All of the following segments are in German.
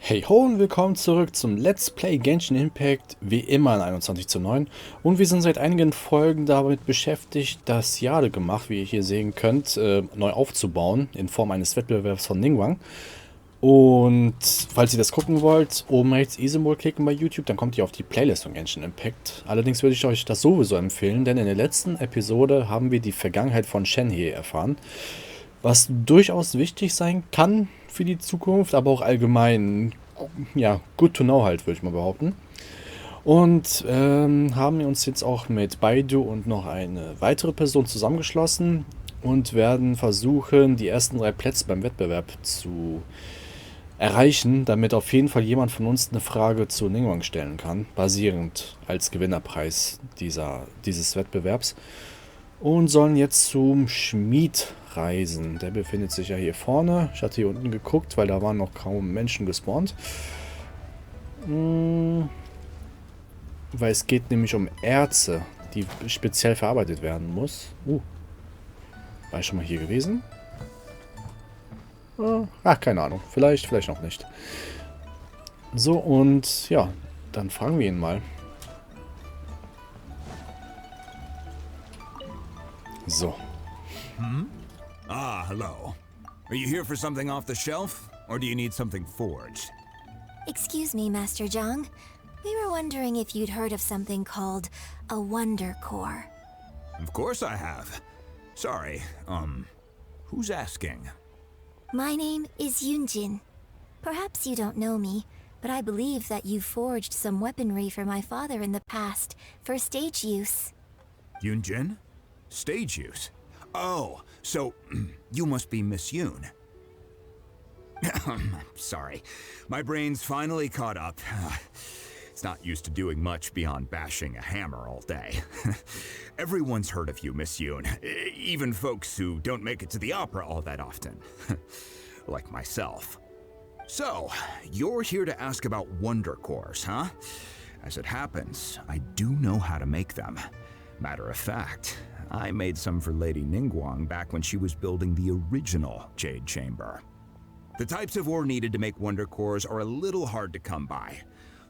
Hey ho und willkommen zurück zum Let's Play Genshin Impact, wie immer in 21:9. Und wir sind seit einigen Folgen damit beschäftigt, das Jade-Gemach, wie ihr hier sehen könnt, neu aufzubauen, in Form eines Wettbewerbs von Ningguang. Und falls ihr das gucken wollt, oben rechts E-Symbol klicken bei YouTube, dann kommt ihr auf die Playlist von Genshin Impact. Allerdings würde ich euch das sowieso empfehlen, denn in der letzten Episode haben wir die Vergangenheit von Shenhe erfahren, was durchaus wichtig sein kann für die Zukunft, aber auch allgemein, ja, good to know halt, würde ich mal behaupten. Und haben wir uns jetzt auch mit Baidu und noch eine weitere Person zusammengeschlossen und werden versuchen, die ersten 3 Plätze beim Wettbewerb zu erreichen, damit auf jeden Fall jemand von uns eine Frage zu Ningguang stellen kann, basierend als Gewinnerpreis dieses Wettbewerbs. Und sollen jetzt zum Schmied reisen. Der befindet sich ja hier vorne. Ich hatte hier unten geguckt, weil da waren noch kaum Menschen gespawnt. Weil es geht nämlich um Erze, die speziell verarbeitet werden muss. War ich schon mal hier gewesen? Ach, keine Ahnung. Vielleicht noch nicht. So, und ja, dann fragen wir ihn mal. So. Ah, hello. Are you here for something off the shelf, or do you need something forged? Excuse me, Master Zhang. We were wondering if you'd heard of something called a Wonder Core. Of course I have. Sorry, who's asking? My name is Yun Jin. Perhaps you don't know me, but I believe that you forged some weaponry for my father in the past for stage use. Yun Jin? Stage use? Oh, so you must be Miss Yun. Sorry, my brain's finally caught up. It's not used to doing much beyond bashing a hammer all day. Everyone's heard of you, Miss Yun, even folks who don't make it to the opera all that often. Like myself. So, you're here to ask about Wonder Cores, huh? As it happens, I do know how to make them. Matter of fact, I made some for Lady Ningguang back when she was building the original Jade Chamber. The types of ore needed to make Wonder Cores are a little hard to come by.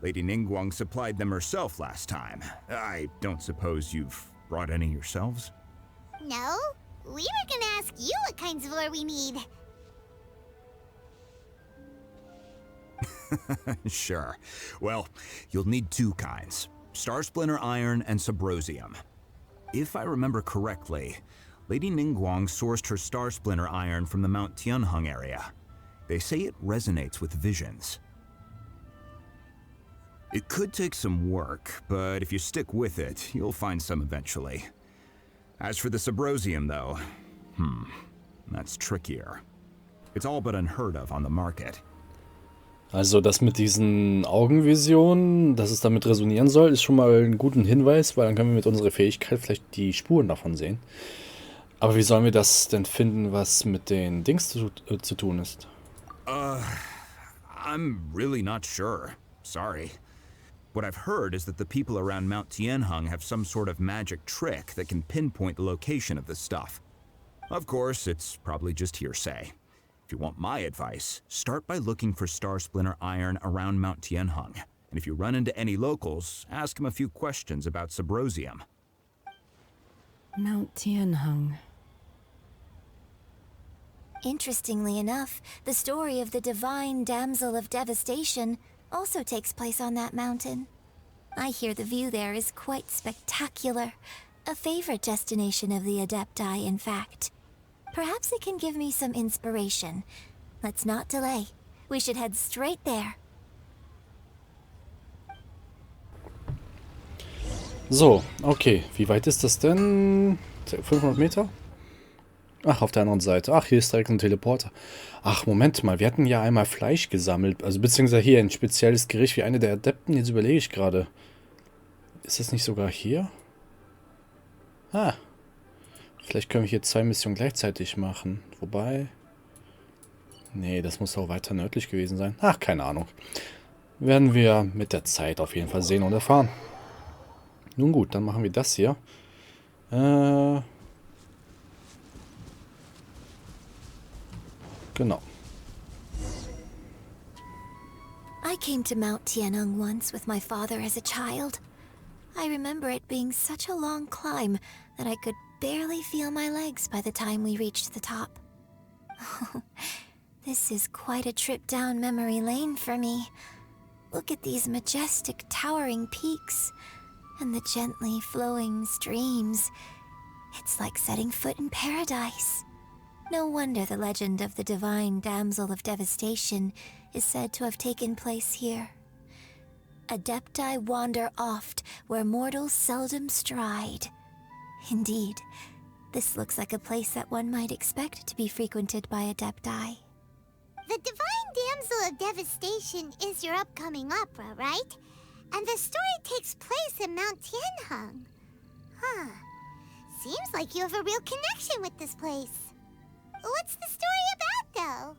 Lady Ningguang supplied them herself last time. I don't suppose you've brought any yourselves? No, we were gonna ask you what kinds of ore we need. Sure. Well, you'll need 2 kinds. Star Splinter Iron and Subrosium. If I remember correctly, Lady Ningguang sourced her Star Splinter Iron from the Mount Tianheng area. They say it resonates with visions. It could take some work, but if you stick with it, you'll find some eventually. As for the Subrosium, though, that's trickier. It's all but unheard of on the market. Also das mit diesen Augenvisionen, dass es damit resonieren soll, ist schon mal ein guter Hinweis, weil dann können wir mit unserer Fähigkeit vielleicht die Spuren davon sehen. Aber wie sollen wir das denn finden, was mit den Dings zu tun ist? I'm really not sure. Sorry. What I've heard is that the people around Mount Tianheng have some sort of magic trick that can pinpoint the location of this stuff. Of course, it's probably just hearsay. If you want my advice, start by looking for Star Splinter Iron around Mount Tianheng. And if you run into any locals, ask them a few questions about Subrosium. Mount Tianheng. Interestingly enough, the story of the divine damsel of devastation also takes place on that mountain. I hear the view there is quite spectacular. A favorite destination of the Adepti, in fact. Perhaps it can give me some inspiration. Let's not delay. We should head straight there. So, okay. Wie weit ist das denn? 500 Meter? Ach, auf der anderen Seite. Ach, hier ist direkt ein Teleporter. Ach, Moment mal. Wir hatten ja einmal Fleisch gesammelt. Also beziehungsweise hier ein spezielles Gericht wie eine der Adepten. Jetzt überlege ich gerade. Ist das nicht sogar hier? Ah. Vielleicht können wir hier 2 Missionen gleichzeitig machen. Wobei... Nee, das muss auch weiter nördlich gewesen sein. Ach, keine Ahnung. Werden wir mit der Zeit auf jeden Fall sehen und erfahren. Nun gut, dann machen wir das hier. Genau. I came to Mount Tianeng once with my father as a child. I remember it being such a long climb that I could barely feel my legs by the time we reached the top. This is quite a trip down memory lane for me. Look at these majestic towering peaks and the gently flowing streams. It's like setting foot in paradise. No wonder the legend of the divine damsel of devastation is said to have taken place here. Adepti wander oft where mortals seldom stride. Indeed, this looks like a place that one might expect to be frequented by Adepti. The Divine Damsel of Devastation is your upcoming opera, right? And the story takes place in Mount Tianheng. Huh. Seems like you have a real connection with this place. What's the story about,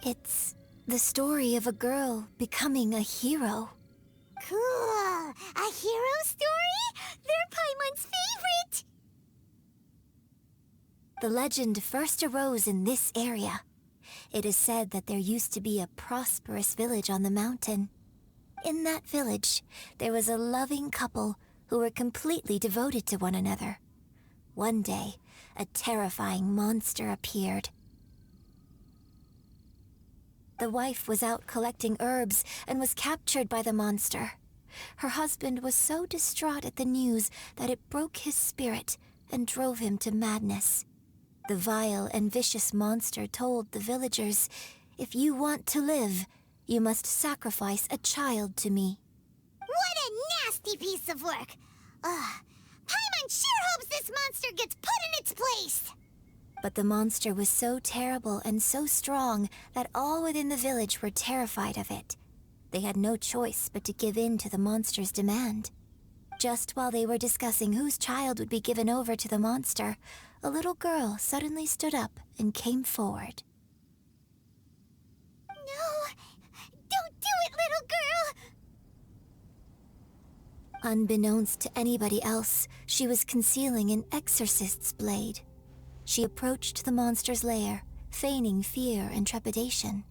though? It's the story of a girl becoming a hero. Cool. A hero story? They're Paimon's favorite! The legend first arose in this area. It is said that there used to be a prosperous village on the mountain. In that village, there was a loving couple who were completely devoted to one another. One day, a terrifying monster appeared. The wife was out collecting herbs and was captured by the monster. Her husband was so distraught at the news that it broke his spirit and drove him to madness. The vile and vicious monster told the villagers, "If you want to live, you must sacrifice a child to me." What a nasty piece of work! Ugh. Paimon sure hopes this monster gets put in its place! But the monster was so terrible and so strong that all within the village were terrified of it. They had no choice but to give in to the monster's demand. Just while they were discussing whose child would be given over to the monster, a little girl suddenly stood up and came forward. No! Don't do it, little girl! Unbeknownst to anybody else, she was concealing an exorcist's blade. She approached the monster's lair, feigning fear and trepidation.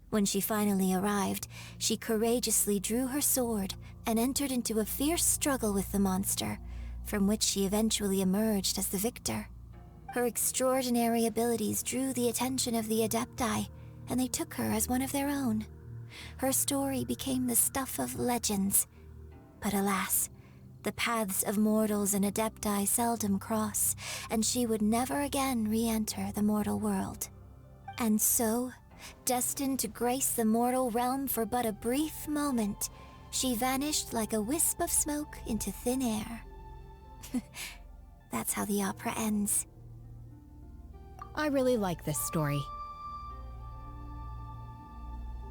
When she finally arrived, she courageously drew her sword and entered into a fierce struggle with the monster, from which she eventually emerged as the victor. Her extraordinary abilities drew the attention of the Adepti, and they took her as one of their own. Her story became the stuff of legends. But alas, the paths of mortals and Adepti seldom cross, and she would never again re-enter the mortal world. And so, destined to grace the mortal realm for but a brief moment, she vanished like a wisp of smoke into thin air. That's how the opera ends. I really like this story.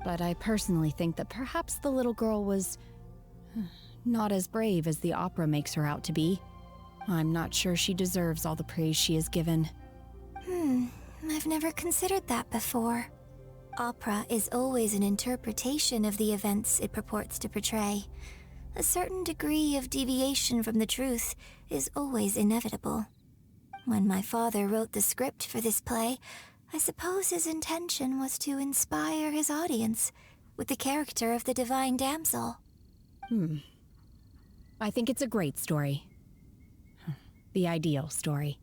But I personally think that perhaps the little girl was not as brave as the opera makes her out to be. I'm not sure she deserves all the praise she is given. I've never considered that before. Opera is always an interpretation of the events it purports to portray. A certain degree of deviation from the truth is always inevitable. When my father wrote the script for this play, I suppose his intention was to inspire his audience with the character of the divine damsel. I think it's a great story. The ideal story.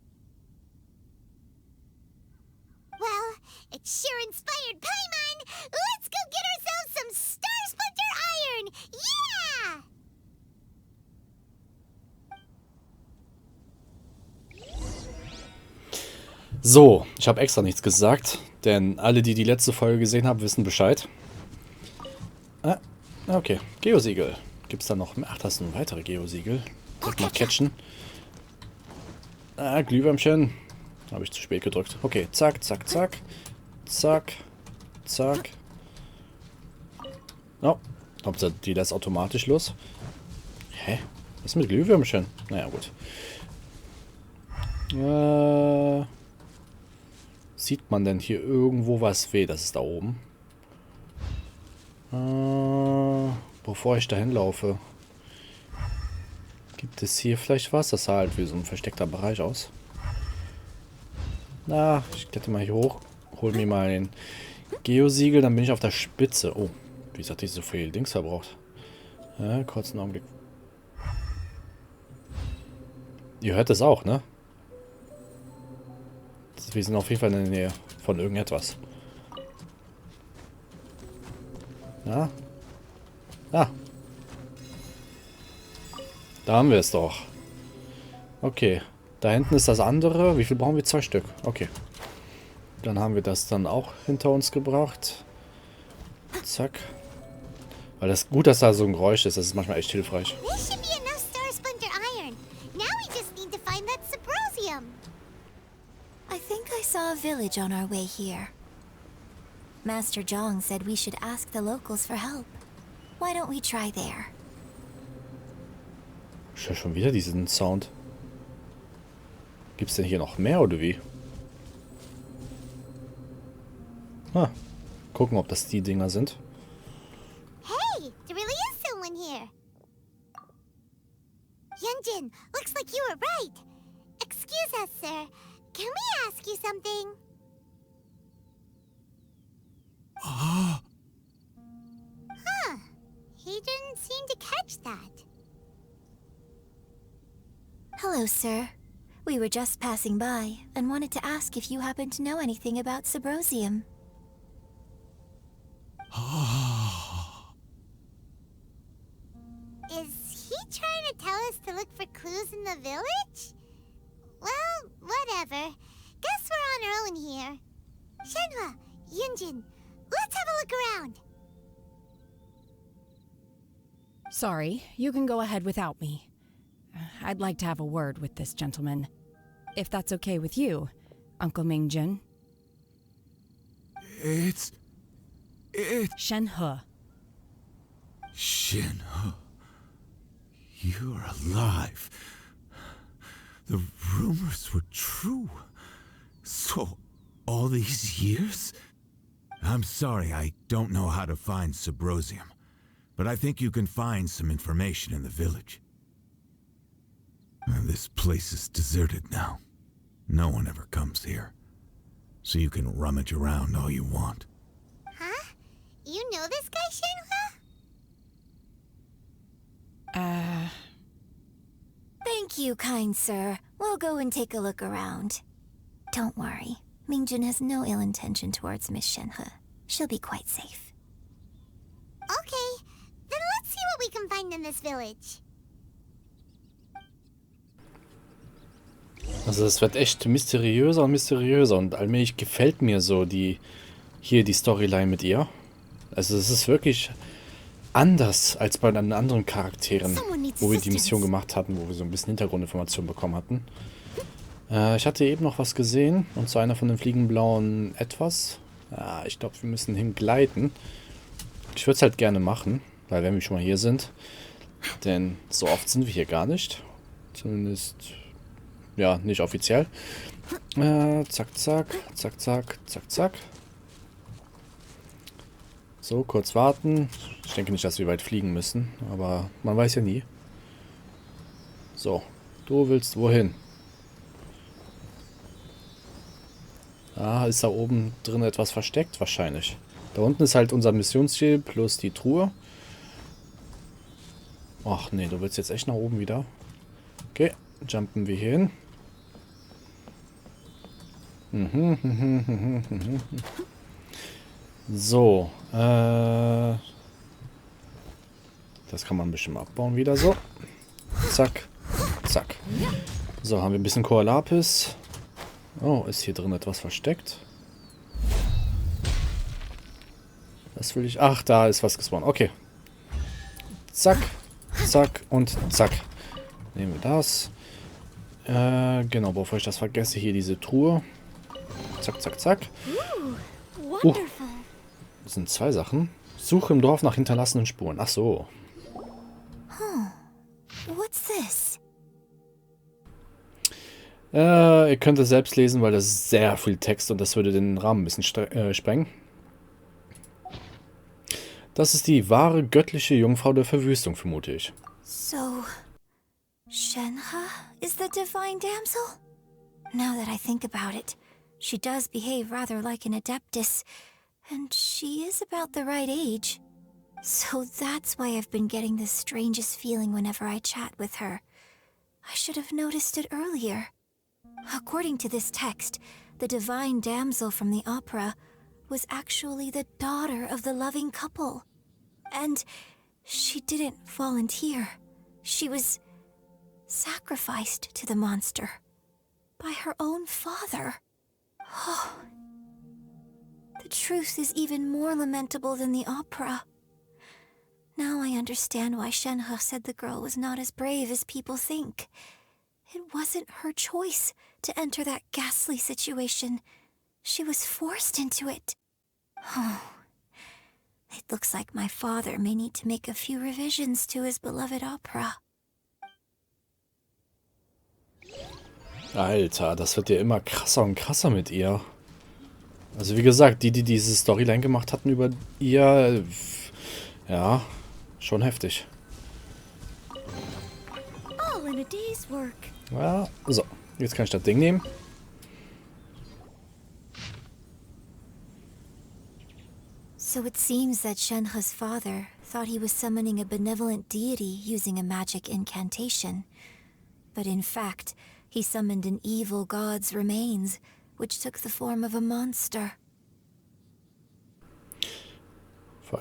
Well, it sure inspired Paimon! Let's go get ourselves some Star Splinter Iron! Yeah! So, ich habe extra nichts gesagt, denn alle, die die letzte Folge gesehen haben, wissen Bescheid. Okay, Geosiegel. Gibt es da noch mehr? Ach, das sind weitere Geosiegel. Direkt mal catchen. Glühwürmchen. Habe ich zu spät gedrückt. Okay, zack, zack, zack. Zack, zack. Oh, Hauptsache die lässt automatisch los. Hä? Was ist mit Glühwürmchen? Naja, gut. Sieht man denn hier irgendwo was weh? Das ist da oben. Bevor ich dahin laufe. Gibt es hier vielleicht was? Das sah halt wie so ein versteckter Bereich aus. Na, ich kletter mal hier hoch. Hol mir mal den Geosiegel, dann bin ich auf der Spitze. Oh, Wieso hat die so viel Dings verbraucht? Ja, kurzen Augenblick. Ihr hört es auch, ne? Wir sind auf jeden Fall in der Nähe von irgendetwas. Ja? Ah. Da haben wir es doch. Okay. Da hinten ist das andere. Wie viel brauchen wir? 2 Stück. Okay. Dann haben wir das dann auch hinter uns gebracht. Zack. Weil das gut, dass da so ein Geräusch ist. Das ist manchmal echt hilfreich. There should be enough star splinter iron. Now we just need to find that Subrosium. I think I saw a village on our way here. Master Zhong said we should ask the locals for help. Why don't we try there? Ich höre schon wieder diesen Sound. Gibt es denn hier noch mehr oder wie? Ah, gucken, ob das die Dinger sind. Hey, there really is someone here. Yun Jin, looks like you were right. Excuse us, sir. Can we ask you something? Huh. He didn't seem to catch that. Hello, sir. We were just passing by and wanted to ask if you happen to know anything about Subrosium. Is he trying to tell us to look for clues in the village? Well, whatever. Guess we're on our own here. Shenhe, Yun Jin, let's have a look around. Sorry, you can go ahead without me. I'd like to have a word with this gentleman. If that's okay with you, Uncle Mingjin. It's Shenhe. Shenhe. You're alive. The rumors were true. So, all these years? I'm sorry, I don't know how to find Subrosium, but I think you can find some information in the village. This place is deserted now. No one ever comes here. So you can rummage around all you want. Huh? You know this guy, Shenhe? Thank you, kind sir. We'll go and take a look around. Don't worry. Mingjin has no ill intention towards Miss Shenhe. She'll be quite safe. Okay, then let's see what we can find in this village. Also es wird echt mysteriöser und mysteriöser und allmählich gefällt mir so die Storyline mit ihr. Also es ist wirklich anders als bei den anderen Charakteren, wo wir die Mission gemacht hatten, wo wir so ein bisschen Hintergrundinformationen bekommen hatten. Ich hatte eben noch was gesehen, und zwar einer von den fliegenblauen etwas. Ja, ich glaube, wir müssen hingleiten. Ich würde es halt gerne machen, weil wenn wir schon mal hier sind, denn so oft sind wir hier gar nicht. Zumindest, ja, nicht offiziell. Zack, zack, zack, zack, zack, zack. So, kurz warten. Ich denke nicht, dass wir weit fliegen müssen, aber man weiß ja nie. So, du willst wohin? Ah, ist da oben drin etwas versteckt? Wahrscheinlich. Da unten ist halt unser Missionsziel plus die Truhe. Ach nee, du willst jetzt echt nach oben wieder. Okay, jumpen wir hier hin. So, das kann man bestimmt abbauen wieder so. Zack, zack. So, haben wir ein bisschen Kohlapis. Oh, ist hier drin etwas versteckt? Das will ich... Ach, da ist was gespawnt. Okay. Zack, zack und zack. Nehmen wir das. Genau, bevor ich das vergesse, hier diese Truhe. Zack, zack, zack. Das sind 2 Sachen. Suche im Dorf nach hinterlassenen Spuren. Ach so. What's this? Ihr könnt es selbst lesen, weil das ist sehr viel Text und das würde den Rahmen ein bisschen sprengen. Das ist die wahre göttliche Jungfrau der Verwüstung, vermute ich. So, Shenhe is the divine damsel? Now that I think about it, she does behave rather like an adeptus, and she is about the right age. So that's why I've been getting the strangest feeling whenever I chat with her. I should have noticed it earlier. According to this text, the divine damsel from the opera was actually the daughter of the loving couple. And she didn't volunteer. She was sacrificed to the monster by her own father. Oh, the truth is even more lamentable than the opera. Now I understand why Shenhe said the girl was not as brave as people think. It wasn't her choice to enter that ghastly situation. She was forced into it. Oh, it looks like my father may need to make a few revisions to his beloved opera. Alter, das wird ja immer krasser und krasser mit ihr. Also wie gesagt, die diese Storyline gemacht hatten über ihr, ja, schon heftig. All in a day's work. Ja, so, jetzt kann ich das Ding nehmen. So it seems that Shenhe's father thought he was summoning a benevolent deity using a magic incantation. But in fact, he summoned an evil god's remains, which took the form of a monster.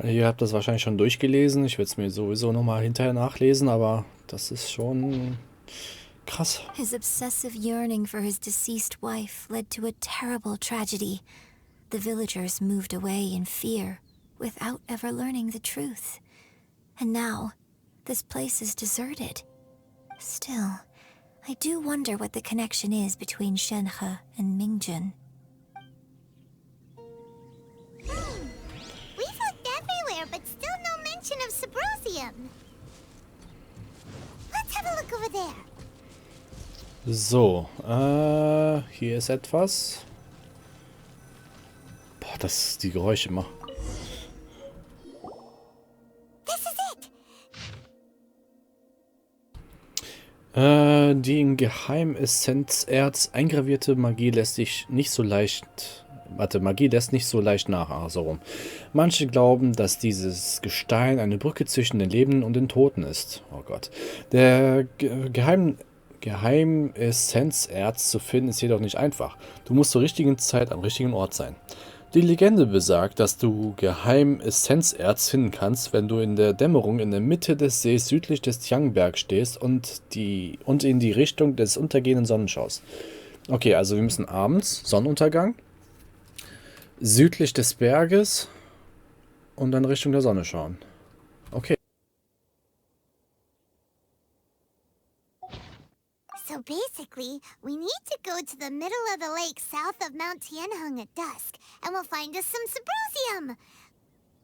Ihr habt das wahrscheinlich schon durchgelesen. Ich werde es mir sowieso nochmal hinterher nachlesen, aber das ist schon krass. His obsessive yearning for his deceased wife led to a terrible tragedy. The villagers moved away in fear, without ever learning the truth. And now, this place is deserted. Still, I do wonder what the connection is between Shenhe and Mingjun. We've looked everywhere, but still no mention of Symposium. Let's have a look over there. So, hier ist etwas. Boah, das ist die Geräusche immer. This is it. Die in Geheimessenzerz eingravierte Magie lässt sich nicht so leicht... Magie lässt nicht so leicht nach, so rum. Manche glauben, dass dieses Gestein eine Brücke zwischen den Lebenden und den Toten ist. Oh Gott. Der Geheimessenzerz zu finden ist jedoch nicht einfach. Du musst zur richtigen Zeit am richtigen Ort sein. Die Legende besagt, dass du Geheimessenzerz finden kannst, wenn du in der Dämmerung in der Mitte des Sees südlich des Tiangberg stehst und in die Richtung des untergehenden Sonnen schaust. Okay, also wir müssen abends, Sonnenuntergang, südlich des Berges und dann Richtung der Sonne schauen. Okay. So basically, we need to go to the middle of the lake south of Mount Tianheng at dusk, and we'll find us some Symposium.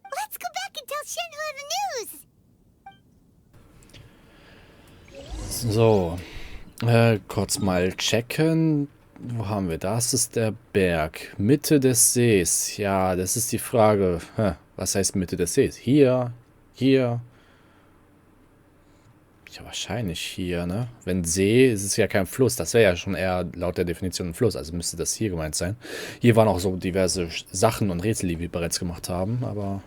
Let's go back and tell Shenhe the news. So, kurz mal checken. Wo haben wir? Das ist der Berg. Mitte des Sees. Ja, das ist die Frage. Was heißt Mitte des Sees? Hier, hier. Ja, wahrscheinlich hier, ne? Wenn See, ist es ja kein Fluss. Das wäre ja schon eher laut der Definition ein Fluss. Also müsste das hier gemeint sein. Hier waren auch so diverse Sachen und Rätsel, die wir bereits gemacht haben. Aber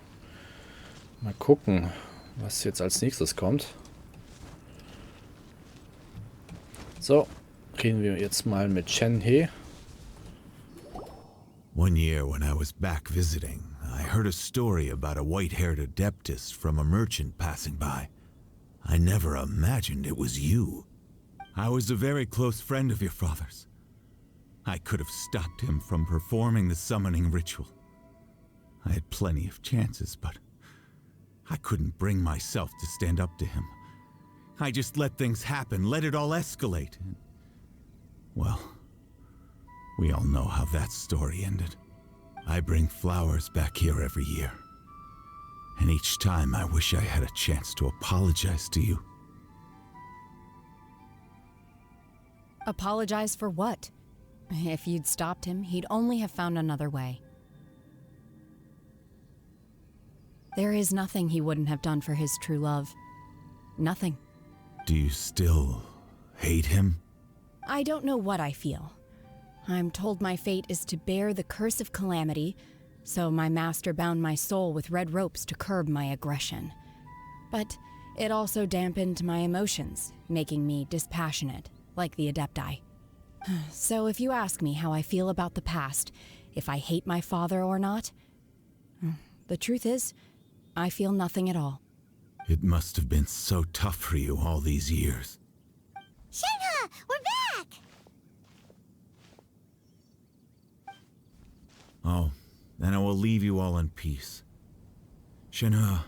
mal gucken, was jetzt als nächstes kommt. So, reden wir jetzt mal mit Shenhe. One year when I was back visiting, I heard a story about a white-haired adeptus from a merchant passing by. I never imagined it was you. I was a very close friend of your father's. I could have stopped him from performing the summoning ritual. I had plenty of chances, but I couldn't bring myself to stand up to him. I just let things happen, let it all escalate. Well, we all know how that story ended. I bring flowers back here every year. And each time I wish I had a chance to apologize to you. Apologize for what? If you'd stopped him, he'd only have found another way. There is nothing he wouldn't have done for his true love. Nothing. Do you still hate him? I don't know what I feel. I'm told my fate is to bear the curse of calamity, so my master bound my soul with red ropes to curb my aggression. But it also dampened my emotions, making me dispassionate, like the Adepti. So if you ask me how I feel about the past, if I hate my father or not, the truth is, I feel nothing at all. It must have been so tough for you all these years. Shenhe, we're back! Oh, then I will leave you all in peace. Shenhe,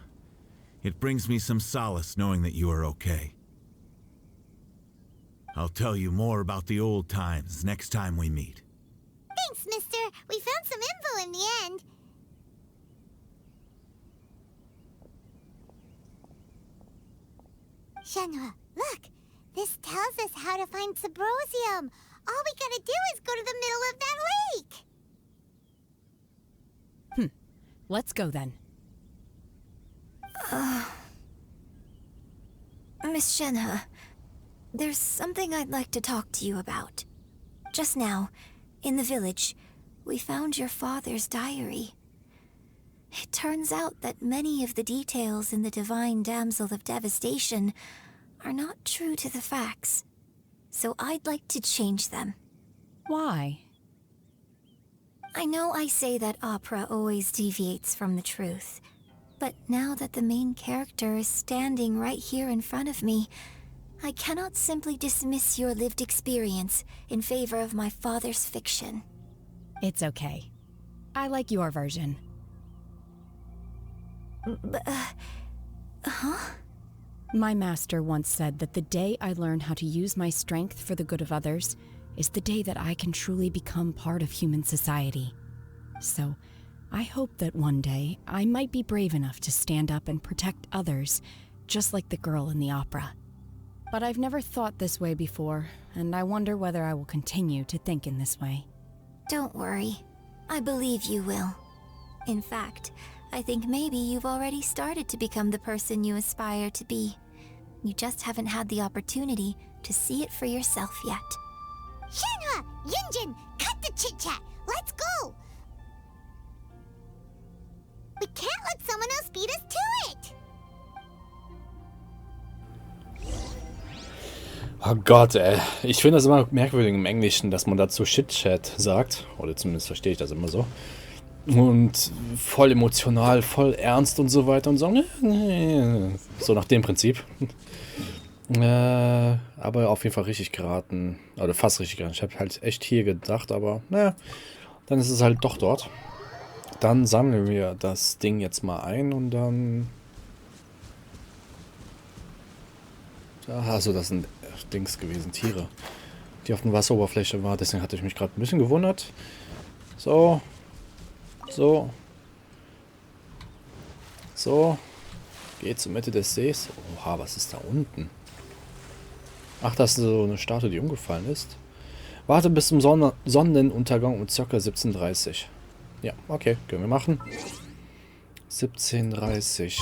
it brings me some solace knowing that you are okay. I'll tell you more about the old times next time we meet. Thanks, mister. We found some info in the end. Shenhe, look. This tells us how to find Subrosium. All we gotta do is go to the middle of that lake. Let's go then. Miss Shenhe, there's something I'd like to talk to you about. Just now, in the village, we found your father's diary. It turns out that many of the details in the Divine Damsel of Devastation are not true to the facts, so I'd like to change them. Why? I know I say that opera always deviates from the truth, but now that the main character is standing right here in front of me, I cannot simply dismiss your lived experience in favor of my father's fiction. It's okay. I like your version. My master once said that the day I learn how to use my strength for the good of others is the day that I can truly become part of human society. So, I hope that one day I might be brave enough to stand up and protect others, just like the girl in the opera. But I've never thought this way before, and I wonder whether I will continue to think in this way. Don't worry. I believe you will. In fact, I think maybe you've already started to become the person you aspire to be. You just haven't had the opportunity to see it for yourself yet. Shenhe, Yun Jin, cut the chit-chat. Let's go. We can't let someone else beat us to it. Oh Gott, ey. Ich finde das immer merkwürdig im Englischen, dass man dazu Shit-Chat sagt. Oder zumindest verstehe ich das immer so. Und voll emotional, voll ernst und so weiter und so. So nach dem Prinzip. Aber auf jeden Fall richtig geraten. Oder fast richtig geraten. Ich habe halt echt hier gedacht, aber naja. Dann ist es halt doch dort. Dann sammeln wir das Ding jetzt mal ein und dann... Also das sind Dings gewesen, Tiere, die auf der Wasseroberfläche waren. Deswegen hatte ich mich gerade ein bisschen gewundert. So. So. So. Geht zur Mitte des Sees. Oha, was ist da unten? Ach, das ist so eine Statue, die umgefallen ist. Warte bis zum Sonnenuntergang um ca. 17:30. Ja, okay, können wir machen. 17:30.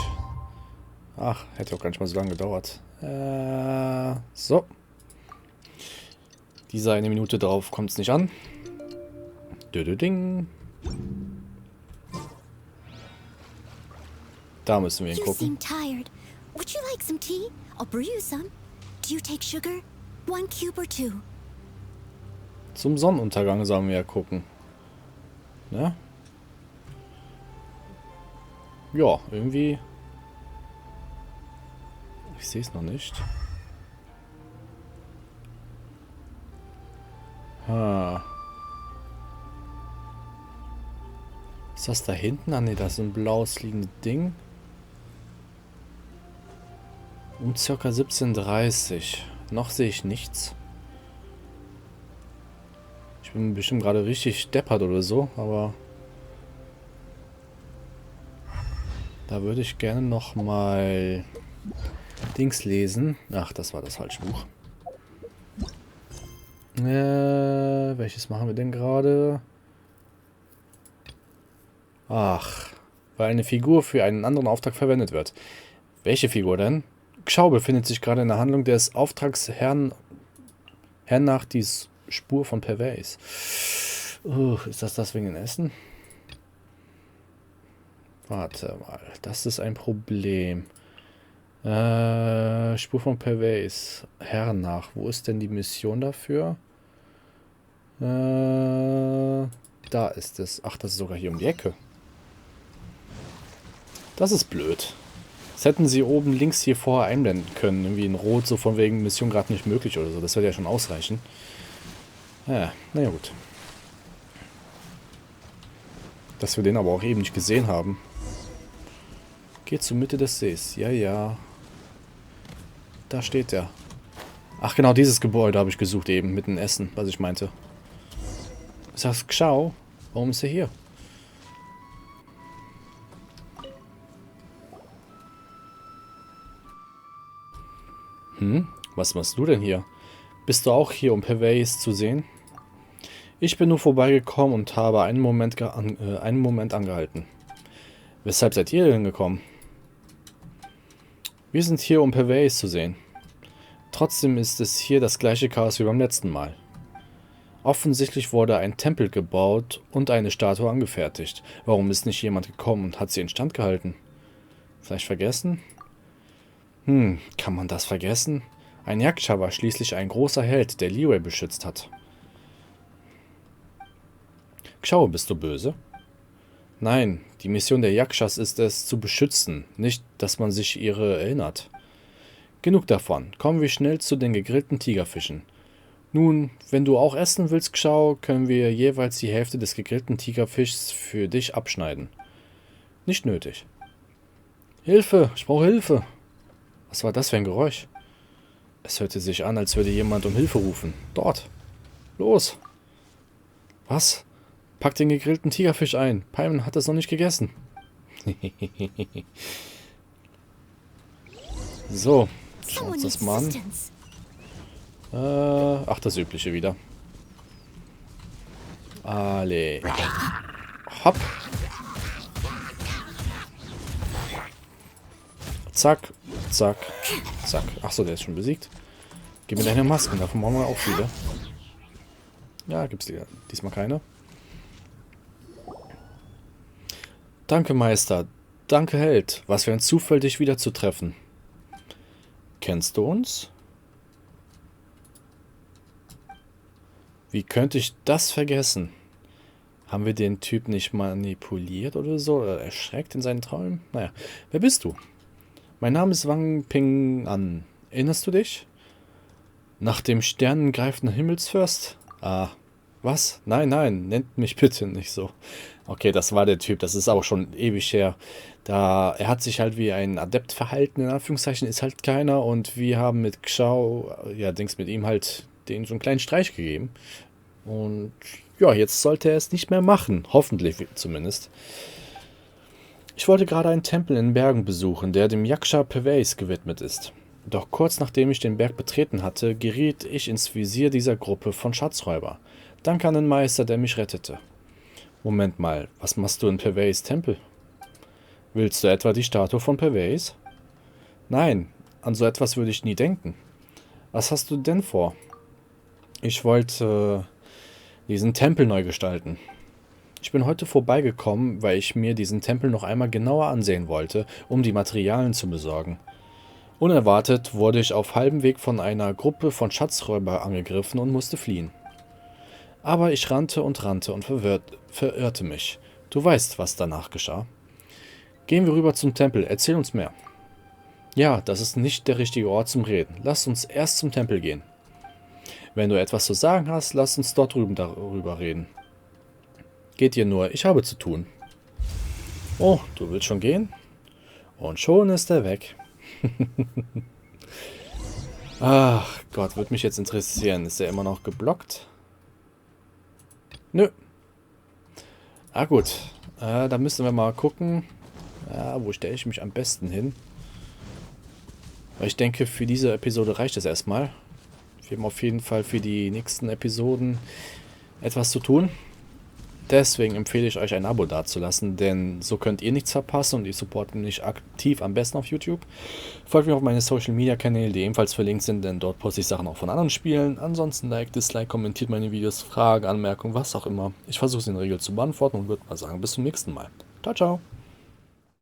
Ach, hätte auch gar nicht mal so lange gedauert. So. Diese eine Minute drauf kommt es nicht an. Ding. Da müssen wir You hingucken. seem tired. Would you like some tea? I'll brew you some. Do you take sugar? 1 cube or 2? Zum Sonnenuntergang sollen wir ja gucken. Ne? Ja, irgendwie... Ich sehe es noch nicht. Ist das da hinten? Ah ne, das ist ein blaues liegendes Ding. Um ca. 17:30. Noch sehe ich nichts. Ich bin bestimmt gerade richtig deppert oder so, aber... Da würde ich gerne noch mal... Dings lesen. Ach, das war das falsche Buch. Welches machen wir denn gerade? Ach, weil eine Figur für einen anderen Auftrag verwendet wird. Welche Figur denn? Xiao befindet sich gerade in der Handlung des Auftragsherrn nach die Spur von Pervers. Ist das wegen dem Essen? Warte mal, das ist ein Problem. Spur von Pervase. Herren nach. Wo ist denn die Mission dafür? Da ist es. Ach, das ist sogar hier um die Ecke. Das ist blöd. Das hätten sie oben links hier vorher einblenden können. Irgendwie in Rot, so von wegen Mission gerade nicht möglich oder so. Das würde ja schon ausreichen. Ja, naja gut. Dass wir den aber auch eben nicht gesehen haben. Geht zur Mitte des Sees. Ja, ja. Da steht er. Ach genau, dieses Gebäude habe ich gesucht eben. Mit dem Essen, was ich meinte. Ich sag, schau. Warum ist er hier? Was machst du denn hier? Bist du auch hier, um Pervase zu sehen? Ich bin nur vorbeigekommen und habe einen Moment angehalten. Weshalb seid ihr denn gekommen? Wir sind hier, um Pervase zu sehen. Trotzdem ist es hier das gleiche Chaos wie beim letzten Mal. Offensichtlich wurde ein Tempel gebaut und eine Statue angefertigt. Warum ist nicht jemand gekommen und hat sie instand gehalten? Vielleicht vergessen? Kann man das vergessen? Ein Yaksha war schließlich ein großer Held, der Liyue beschützt hat. Schau, bist du böse? Nein, die Mission der Yakshas ist es, zu beschützen, nicht, dass man sich ihre erinnert. Genug davon, kommen wir schnell zu den gegrillten Tigerfischen. Nun, wenn du auch essen willst, Xiao, können wir jeweils die Hälfte des gegrillten Tigerfischs für dich abschneiden. Nicht nötig. Hilfe, ich brauche Hilfe. Was war das für ein Geräusch? Es hörte sich an, als würde jemand um Hilfe rufen. Dort. Los. Was? Pack den gegrillten Tigerfisch ein. Paimon hat es noch nicht gegessen. So, schauen wir uns das mal an. Ach, das Übliche wieder. Alle. Hopp. Zack, zack, zack. Achso, der ist schon besiegt. Gib mir deine Masken, davon brauchen wir auch viele. Ja, gibt's diesmal keine. Danke, Meister. Danke, Held. Was für ein Zufall, dich wieder zu treffen. Kennst du uns? Wie könnte ich das vergessen? Haben wir den Typ nicht manipuliert oder so? Oder erschreckt in seinen Träumen? Naja, wer bist du? Mein Name ist Wang Ping An. Erinnerst du dich? Nach dem sternengreifenden Himmelsfürst? Ah, was? Nein, nein, nennt mich bitte nicht so. Okay, das war der Typ, das ist auch schon ewig her. Er hat sich halt wie ein Adept verhalten, in Anführungszeichen, ist halt keiner. Und wir haben mit Xiao, ja, mit ihm halt den so einen kleinen Streich gegeben. Und ja, jetzt sollte er es nicht mehr machen. Hoffentlich zumindest. Ich wollte gerade einen Tempel in den Bergen besuchen, der dem Yaksha Pervase gewidmet ist. Doch kurz nachdem ich den Berg betreten hatte, geriet ich ins Visier dieser Gruppe von Schatzräuber. Danke an den Meister, der mich rettete. Moment mal, was machst du in Pervase Tempel? Willst du etwa die Statue von Pervase? Nein, an so etwas würde ich nie denken. Was hast du denn vor? Ich wollte diesen Tempel neu gestalten. Ich bin heute vorbeigekommen, weil ich mir diesen Tempel noch einmal genauer ansehen wollte, um die Materialien zu besorgen. Unerwartet wurde ich auf halbem Weg von einer Gruppe von Schatzräubern angegriffen und musste fliehen. Aber ich rannte und verirrte mich. Du weißt, was danach geschah. Gehen wir rüber zum Tempel, erzähl uns mehr. Ja, das ist nicht der richtige Ort zum Reden. Lass uns erst zum Tempel gehen. Wenn du etwas zu sagen hast, lass uns dort drüben darüber reden. Geht ihr nur, ich habe zu tun. Oh, du willst schon gehen? Und schon ist er weg. Ach Gott, würde mich jetzt interessieren. Ist er immer noch geblockt? Nö. Ah gut. Da müssen wir mal gucken. Wo stelle ich mich am besten hin? Weil ich denke, für diese Episode reicht es erstmal. Wir haben auf jeden Fall für die nächsten Episoden etwas zu tun. Deswegen empfehle ich euch ein Abo dazulassen, denn so könnt ihr nichts verpassen und ihr supportet mich aktiv am besten auf YouTube. Folgt mir auf meine Social Media Kanäle, die ebenfalls verlinkt sind, denn dort poste ich Sachen auch von anderen Spielen. Ansonsten Dislike, kommentiert meine Videos, Fragen, Anmerkungen, was auch immer. Ich versuche es in der Regel zu beantworten und würde mal sagen, bis zum nächsten Mal. Ciao, ciao.